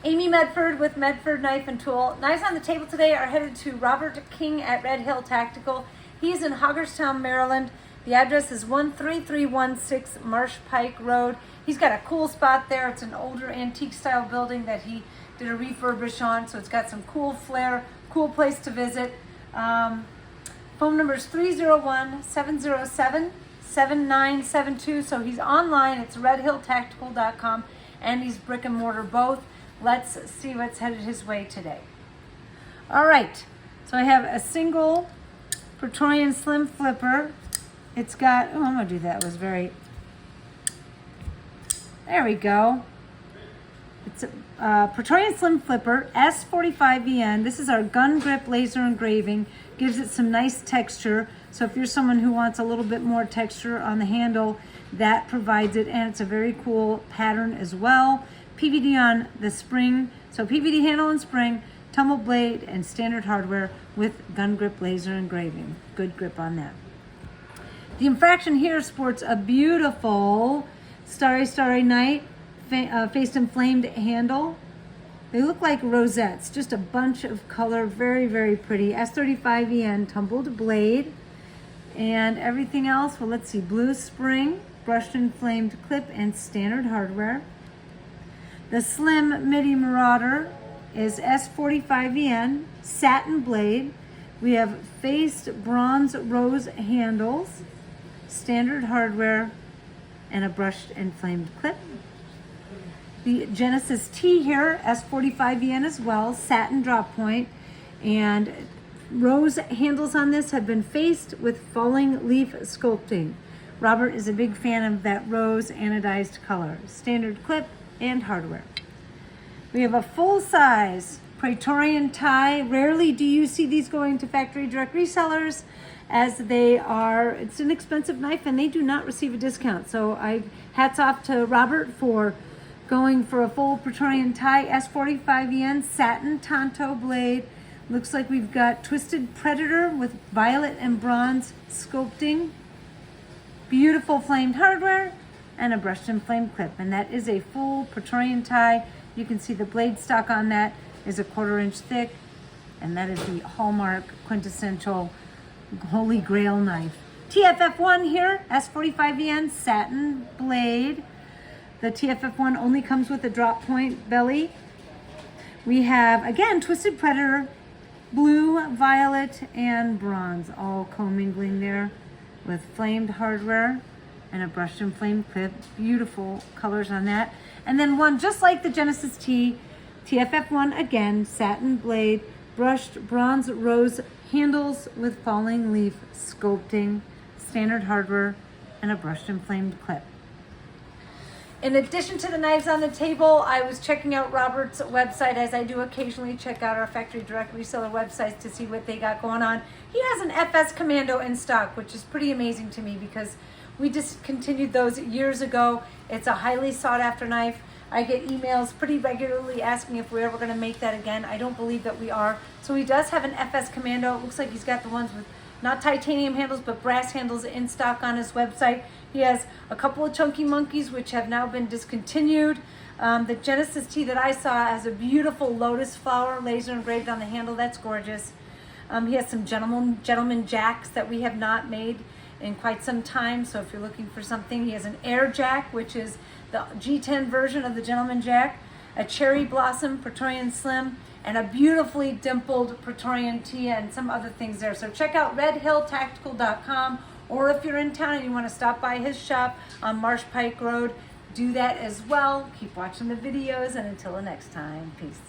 Amy Medford with Medford Knife and Tool. Knives on the table today are headed to Robert King at Red Hill Tactical. He's in Hagerstown, Maryland. The address is 13316 Marsh Pike Road. He's got a cool spot there. It's an older antique style building that he did a refurbish on, so it's got some cool flair, cool place to visit. Phone number is 301-707-7972. So he's online. It's redhilltactical.com, and he's brick and mortar both. Let's see what's headed his way today. All right, so I have a single Praetorian Slim Flipper. It's got, oh, I'm gonna do that. It was very, there we go. It's a Praetorian Slim Flipper, S45VN. This is our gun grip laser engraving. Gives it some nice texture. So if you're someone who wants a little bit more texture on the handle, that provides it, and it's a very cool pattern as well. PVD on the spring, so PVD handle and spring, tumble blade, and standard hardware with gun grip laser engraving. Good grip on that. The infraction here sports a beautiful Starry Night faced and flamed handle. They look like rosettes, just a bunch of color, very, very pretty. S35EN tumbled blade, and everything else, well, let's see, blue spring, brushed and flamed clip, and standard hardware. The Slim Midi Marauder is S45EN, satin blade. We have faced bronze rose handles, standard hardware, and a brushed and flamed clip. The Genesis T here, S45EN as well, satin drop point, and rose handles on this have been faced with falling leaf sculpting. Robert is a big fan of that rose anodized color. Standard clip and hardware. We have a full-size Praetorian tie. Rarely do you see these going to factory direct resellers, as they are, it's an expensive knife and they do not receive a discount. So hats off to Robert for going for a full Praetorian tie, S45EN, satin Tonto blade. Looks like we've got Twisted Predator with violet and bronze sculpting. Beautiful flamed hardware and a brushed and flamed clip. And that is a full Praetorian tie. You can see the blade stock on that is a 1/4 inch thick. And that is the hallmark quintessential Holy Grail knife. TFF1 here, S45EN, satin blade. The TFF1 only comes with a drop point belly. We have, again, Twisted Predator, blue, violet, and bronze, all commingling there with flamed hardware and a brushed and flamed clip. Beautiful colors on that. And then one just like the Genesis T, TFF1 again, satin blade, brushed bronze rose handles with falling leaf sculpting, standard hardware, and a brushed and flamed clip. In addition to the knives on the table, I was checking out Robert's website, as I do occasionally check out our factory direct reseller websites to see what they got going on. He has an FS Commando in stock, which is pretty amazing to me because we discontinued those years ago. It's a highly sought after knife. I get emails pretty regularly asking if we're ever going to make that again. I don't believe that we are. So he does have an FS Commando. It looks like he's got the ones with not titanium handles, but brass handles in stock on his website. He has a couple of chunky monkeys, which have now been discontinued. The Genesis T that I saw has a beautiful lotus flower laser engraved on the handle. That's gorgeous. He has some gentleman jacks that we have not made in quite some time. So if you're looking for something, he has an air jack, which is the G10 version of the gentleman jack, a cherry blossom Praetorian Slim, and a beautifully dimpled Praetorian T, and some other things there. So check out redhilltactical.com, or if you're in town and you want to stop by his shop on Marsh Pike Road, do that as well. Keep watching the videos, and until the next time, peace.